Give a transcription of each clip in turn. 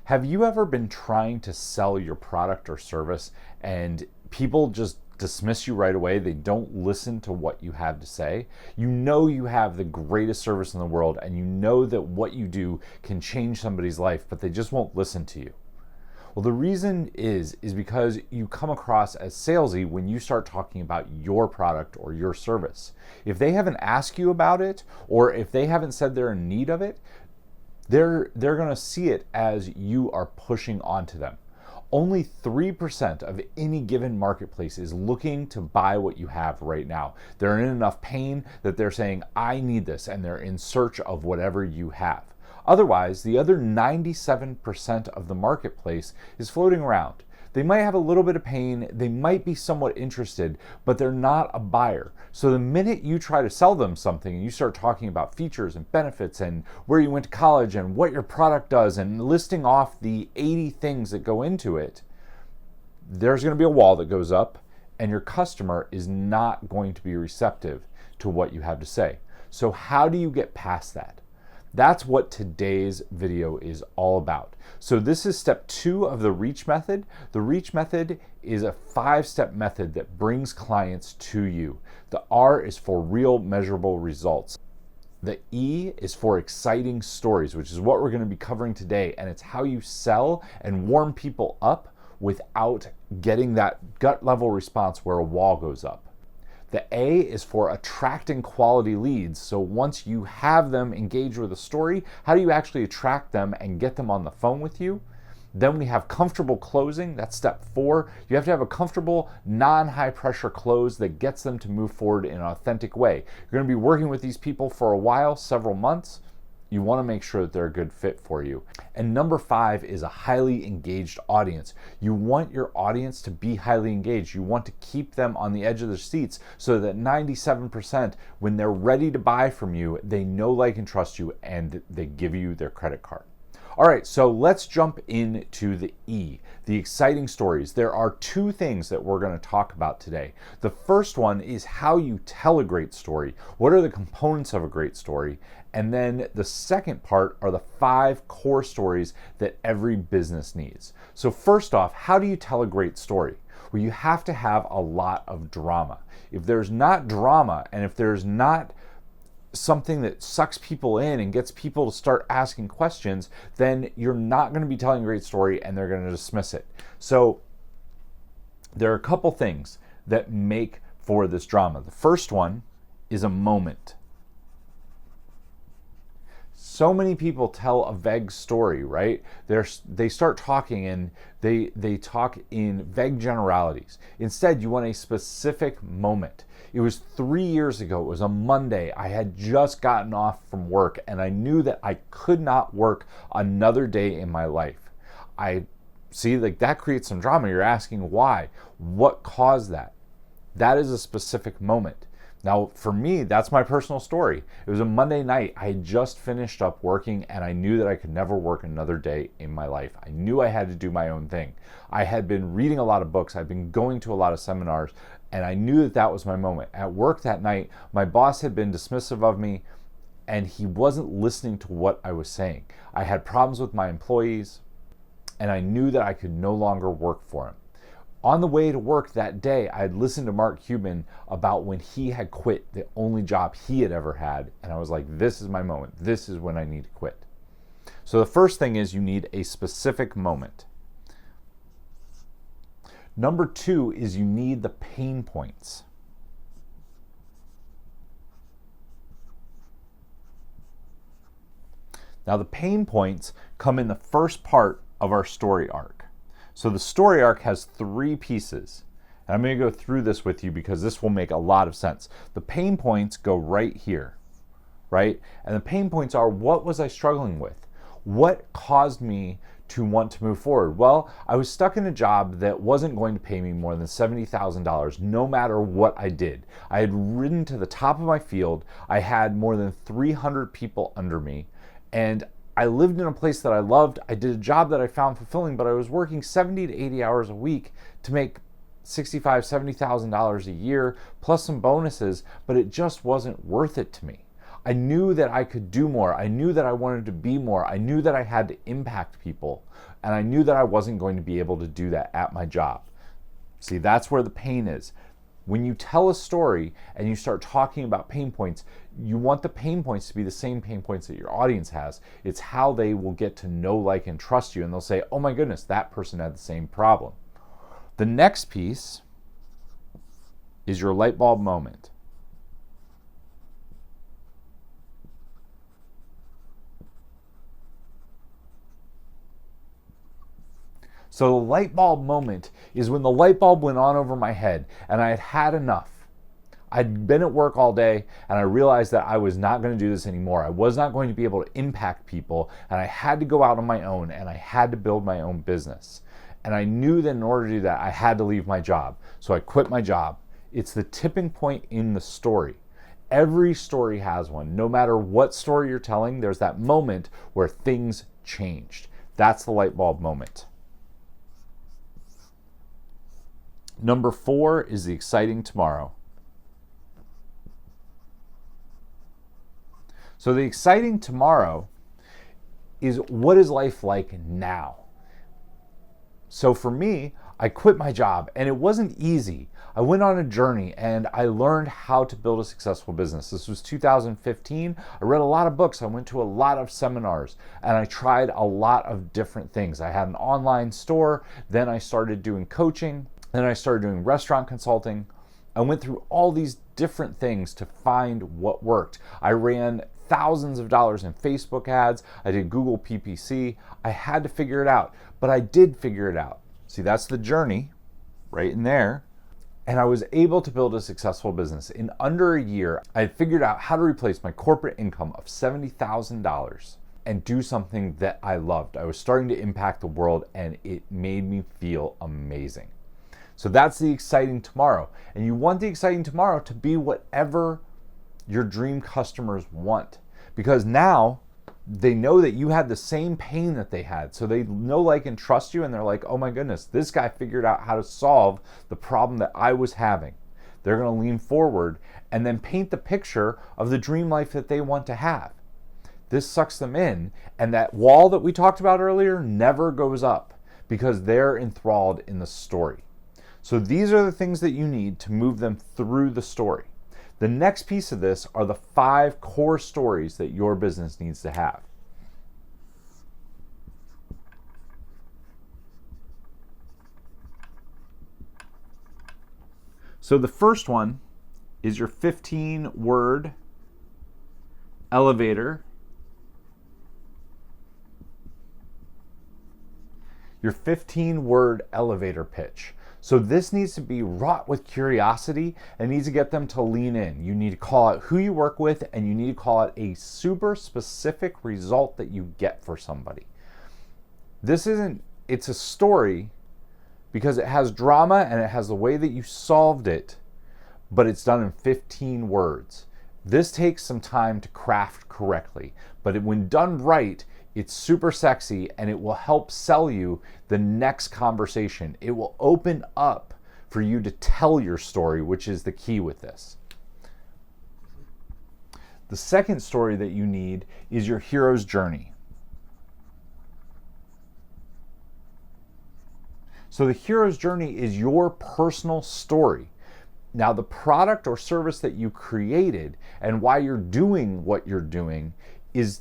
Have you ever been trying to sell your product or service and people just dismiss you right away? They don't listen to what you have to say. You know you have the greatest service in the world and you know that what you do can change somebody's life, but they just won't listen to you. Well, the reason is because you come across as salesy when you start talking about your product or your service. If they haven't asked you about it, or if they haven't said they're in need of it, they're going to see it as you are pushing onto them. Only 3% of any given marketplace is looking to buy what you have right now. They're in enough pain that they're saying, I need this, and they're in search of whatever you have. Otherwise, the other 97% of the marketplace is floating around. They might have a little bit of pain, they might be somewhat interested, but they're not a buyer. So the minute you try to sell them something and you start talking about features and benefits and where you went to college and what your product does and listing off the 80 things that go into it, there's going to be a wall that goes up and your customer is not going to be receptive to what you have to say. So how do you get past that? That's what today's video is all about. So this is step 2 of the R.E.A.C.H method. The R.E.A.C.H method is a 5-step method that brings clients to you. The R is for real measurable results. The E is for exciting stories, which is what we're going to be covering today. And it's how you sell and warm people up without getting that gut level response where a wall goes up. The A is for attracting quality leads. So once you have them engage with a story, how do you actually attract them and get them on the phone with you? Then we have comfortable closing. That's step 4. You have to have a comfortable, non-high pressure close that gets them to move forward in an authentic way. You're going to be working with these people for a while, several months. You want to make sure that they're a good fit for you. And number 5 is a highly engaged audience. You want your audience to be highly engaged. You want to keep them on the edge of their seats so that 97%, when they're ready to buy from you, they know, like, and trust you, and they give you their credit card. All right, so let's jump into the E, the exciting stories. There are 2 things that we're going to talk about today. The first one is how you tell a great story. What are the components of a great story? And then the second part are the 5 core stories that every business needs. So first off, how do you tell a great story? Well, you have to have a lot of drama. If there's not drama, and if there's not something that sucks people in and gets people to start asking questions, then you're not going to be telling a great story and they're going to dismiss it. So there are a couple things that make for this drama. The first one is a moment. So many people tell a vague story, right? They start talking and they talk in vague generalities. Instead, you want a specific moment. It was 3 years ago. It was a Monday. I had just gotten off from work and I knew that I could not work another day in my life. I see, like, that creates some drama. You're asking why? What caused that? That is a specific moment. Now, for me, that's my personal story. It was a Monday night. I had just finished up working and I knew that I could never work another day in my life. I knew I had to do my own thing. I had been reading a lot of books. I'd been going to a lot of seminars, and I knew that that was my moment. At work that night, my boss had been dismissive of me and he wasn't listening to what I was saying. I had problems with my employees and I knew that I could no longer work for him. On the way to work that day, I had listened to Mark Cuban about when he had quit the only job he had ever had. And I was like, this is my moment. This is when I need to quit. So the first thing is you need a specific moment. Number 2 is you need the pain points. Now the pain points come in the first part of our story arc. So the story arc has 3 pieces. And I'm going to go through this with you because this will make a lot of sense. The pain points go right here, right? And the pain points are, what was I struggling with? What caused me to want to move forward? Well, I was stuck in a job that wasn't going to pay me more than $70,000 no matter what I did. I had ridden to the top of my field. I had more than 300 people under me, and I lived in a place that I loved. I did a job that I found fulfilling, but I was working 70 to 80 hours a week to make $65,000, $70,000 a year, plus some bonuses, but it just wasn't worth it to me. I knew that I could do more. I knew that I wanted to be more. I knew that I had to impact people. And I knew that I wasn't going to be able to do that at my job. See, that's where the pain is. When you tell a story and you start talking about pain points, you want the pain points to be the same pain points that your audience has. It's how they will get to know, like, and trust you. And they'll say, oh my goodness, that person had the same problem. The next piece is your light bulb moment. So the light bulb moment is when the light bulb went on over my head and I had had enough. I'd been at work all day and I realized that I was not going to do this anymore. I was not going to be able to impact people, and I had to go out on my own and I had to build my own business. And I knew that in order to do that, I had to leave my job. So I quit my job. It's the tipping point in the story. Every story has one. No matter what story you're telling, there's that moment where things changed. That's the light bulb moment. Number 4 is the exciting tomorrow. So the exciting tomorrow is, what is life like now? So for me, I quit my job and it wasn't easy. I went on a journey and I learned how to build a successful business. This was 2015. I read a lot of books. I went to a lot of seminars and I tried a lot of different things. I had an online store. Then I started doing coaching. Then I started doing restaurant consulting. I went through all these different things to find what worked. I ran thousands of dollars in Facebook ads. I did Google PPC. I had to figure it out, but I did figure it out. See, that's the journey right in there. And I was able to build a successful business. In under a year, I had figured out how to replace my corporate income of $70,000 and do something that I loved. I was starting to impact the world and it made me feel amazing. So that's the exciting tomorrow. And you want the exciting tomorrow to be whatever your dream customers want. Because now they know that you had the same pain that they had. So they know, like, and trust you, and they're like, oh my goodness, this guy figured out how to solve the problem that I was having. They're going to lean forward and then paint the picture of the dream life that they want to have. This sucks them in, and that wall that we talked about earlier never goes up because they're enthralled in the story. So these are the things that you need to move them through the story. The next piece of this are the 5 core stories that your business needs to have. So the first one is your 15-word elevator. Your 15-word elevator pitch. So this needs to be wrought with curiosity and needs to get them to lean in. You need to call out who you work with, and you need to call out a super specific result that you get for somebody. It's a story because it has drama and it has the way that you solved it, but it's done in 15 words. This takes some time to craft correctly, but when done right, it's super sexy and it will help sell you the next conversation. It will open up for you to tell your story, which is the key with this. The second story that you need is your hero's journey. So the hero's journey is your personal story. Now, the product or service that you created and why you're doing what you're doing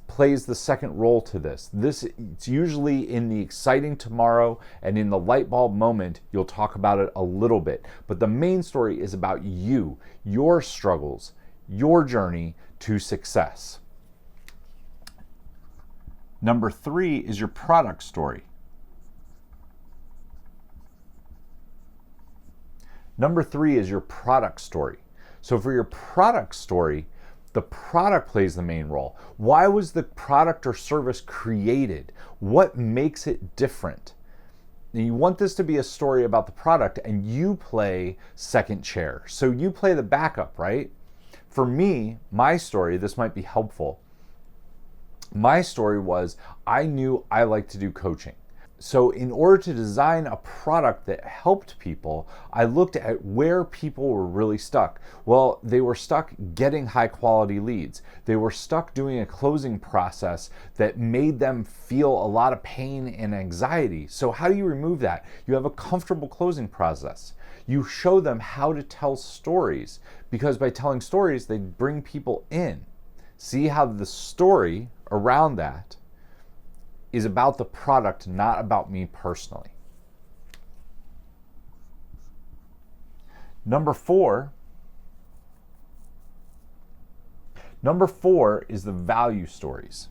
plays the second role to this. It's usually in the exciting tomorrow, and in the light bulb moment, you'll talk about it a little bit. But the main story is about you, your struggles, your journey to success. Number 3 is your product story. Number 3 is your product story. So for your product story, the product plays the main role. Why was the product or service created? What makes it different? And you want this to be a story about the product, and you play second chair. So you play the backup, right? For me, my story, this might be helpful. My story was, I knew I liked to do coaching. So in order to design a product that helped people, I looked at where people were really stuck. Well, they were stuck getting high quality leads. They were stuck doing a closing process that made them feel a lot of pain and anxiety. So how do you remove that? You have a comfortable closing process. You show them how to tell stories, because by telling stories, they bring people in. See how the story around that is about the product, not about me personally. Number four is the value stories.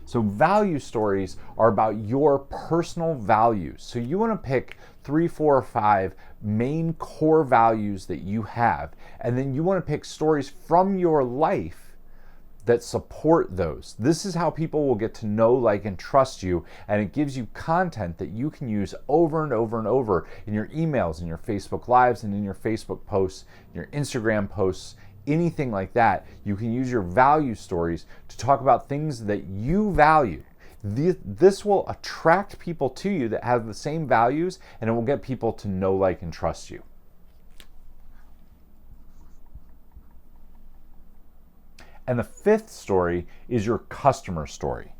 So value stories are about your personal values. So you want to pick 3, 4, or 5 main core values that you have, and then you want to pick stories from your life that support those. This is how people will get to know, like, and trust you, and it gives you content that you can use over and over and over in your emails, in your Facebook Lives, and in your Facebook posts, your Instagram posts, anything like that. You can use your value stories to talk about things that you value. This will attract people to you that have the same values, and it will get people to know, like, and trust you. And the 5th story is your customer story.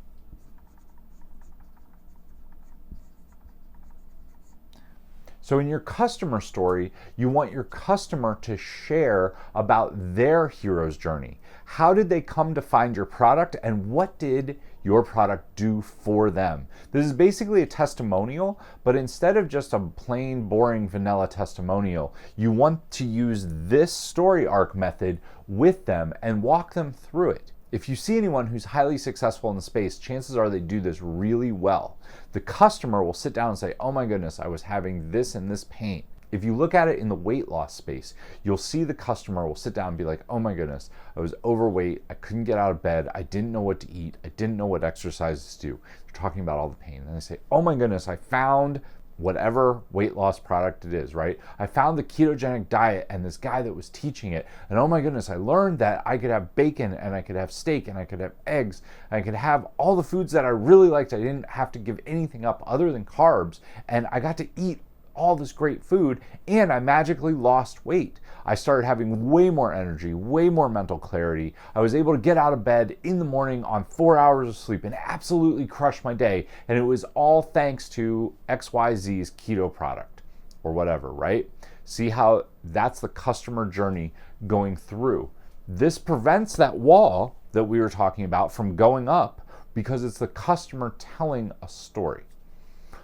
So in your customer story, you want your customer to share about their hero's journey. How did they come to find your product, and what did your product do for them? This is basically a testimonial, but instead of just a plain, boring, vanilla testimonial, you want to use this story arc method with them and walk them through it. If you see anyone who's highly successful in the space, chances are they do this really well. The customer will sit down and say, oh my goodness, I was having this and this pain. If you look at it in the weight loss space, you'll see the customer will sit down and be like, oh my goodness, I was overweight, I couldn't get out of bed, I didn't know what to eat, I didn't know what exercises to do. They're talking about all the pain. And they say, oh my goodness, I found whatever weight loss product it is, right? I found the ketogenic diet and this guy that was teaching it, and oh my goodness, I learned that I could have bacon and I could have steak and I could have eggs and I could have all the foods that I really liked. I didn't have to give anything up other than carbs, and I got to eat all this great food, and I magically lost weight. I started having way more energy, way more mental clarity. I was able to get out of bed in the morning on 4 hours of sleep and absolutely crush my day. And it was all thanks to XYZ's keto product or whatever, right? See how that's the customer journey going through. This prevents that wall that we were talking about from going up, because it's the customer telling a story.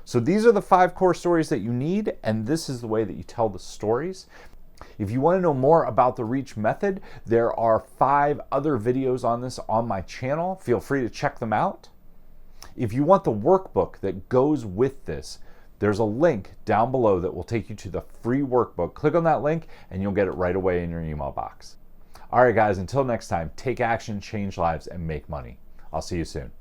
So these are the 5 core stories that you need, and this is the way that you tell the stories. If you want to know more about the R.E.A.H method, there are 5 other videos on this on my channel. Feel free to check them out. If you want the workbook that goes with this, there's a link down below that will take you to the free workbook. Click on that link and you'll get it right away in your email box. All right, guys, until next time, take action, change lives, and make money. I'll see you soon.